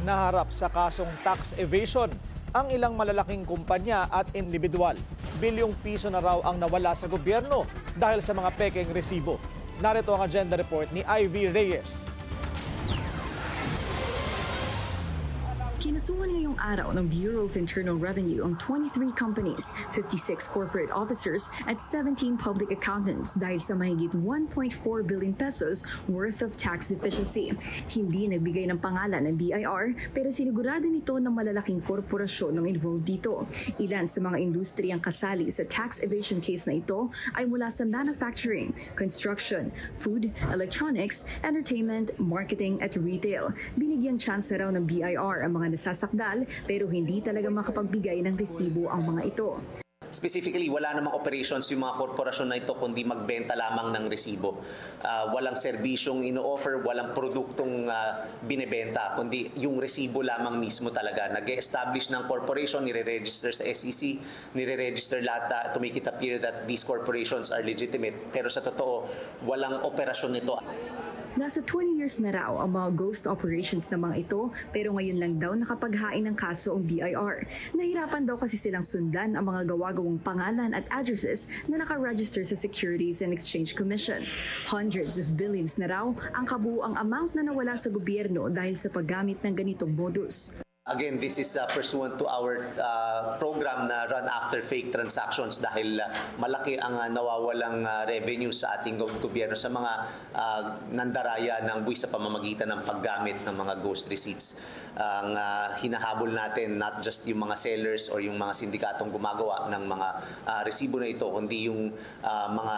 Naharap sa kasong tax evasion ang ilang malalaking kumpanya at individual. Bilyong piso na raw ang nawala sa gobyerno dahil sa mga pekeng resibo. Narito ang agenda report ni Ivy Reyes. Kinasuhan ngayong araw ng Bureau of Internal Revenue ang 23 companies, 56 corporate officers at 17 public accountants dahil sa mahigit 1.4 billion pesos worth of tax deficiency. Hindi nagbigay ng pangalan ng BIR pero sinigurado nito na malalaking korporasyon ang involved dito. Ilan sa mga industriyang kasali sa tax evasion case na ito ay mula sa manufacturing, construction, food, electronics, entertainment, marketing at retail. Binigyan chance raw ng BIR ang mga nasasakdal pero hindi talaga makapagbigay ng resibo ang mga ito. Specifically, wala namang operations yung mga korporasyon na ito kundi magbenta lamang ng resibo. Walang serbisyong ino-offer, walang produktong binebenta, kundi yung resibo lamang mismo talaga. Nag-establish ng corporation, nire-register sa SEC, nire-register lahat to make it appear that these corporations are legitimate. Pero sa totoo, walang operasyon nito. Nasa 20 years na raw ang mga ghost operations na mga ito pero ngayon lang daw nakapaghain ng kaso ang BIR. Nahirapan daw kasi silang sundan ang mga gawa-gawang pangalan at addresses na nakaregister sa Securities and Exchange Commission. Hundreds of billions na raw ang kabuuang amount na nawala sa gobyerno dahil sa paggamit ng ganitong modus. Again, this is pursuant to our program na run after fake transactions dahil malaki ang nawawalang revenue sa ating gobyerno sa mga nandaraya ng buwis sa pamamagitan ng paggamit ng mga ghost receipts. Ang hinahabol natin not just yung mga sellers or yung mga sindikatong gumagawa ng mga resibo na ito kundi yung mga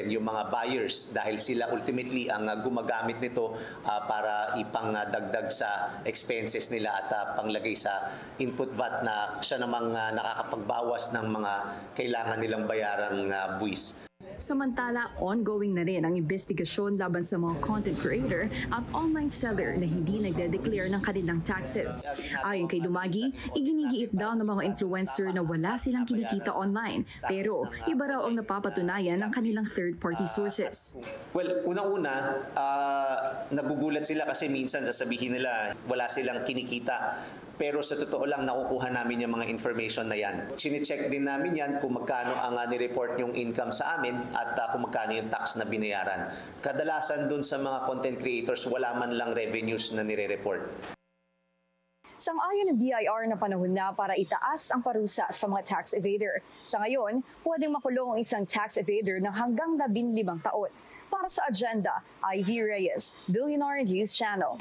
yung mga buyers dahil sila ultimately ang gumagamit nito para ipangdagdag sa expenses nila at panglagay sa input VAT na siya namang nakakapagbawas ng mga kailangan nilang bayarang buwis. Samantala, ongoing na rin ang investigasyon laban sa mga content creator at online seller na hindi nagde-declare ng kanilang taxes. Ayon kay Dumagi, iginigiit daw ng mga influencer na wala silang kinikita online pero iba raw ang napapatunayan ng kanilang third-party sources. Well, unang-una, nagugulat sila kasi minsan sasabihin nila wala silang kinikita. Pero sa totoo lang, nakukuha namin yung mga information na yan. Chine-check din namin yan kung magkano ang nireport yung income sa amin at kung magkano yung tax na binayaran. Kadalasan dun sa mga content creators, wala man lang revenues na nire-report. Sang-ayon ng BIR na panahon na para itaas ang parusa sa mga tax evader. Sa ngayon, pwedeng makulong ang isang tax evader ng hanggang 15 taon. Para sa agenda, Ivy Reyes, Billionaire News Channel.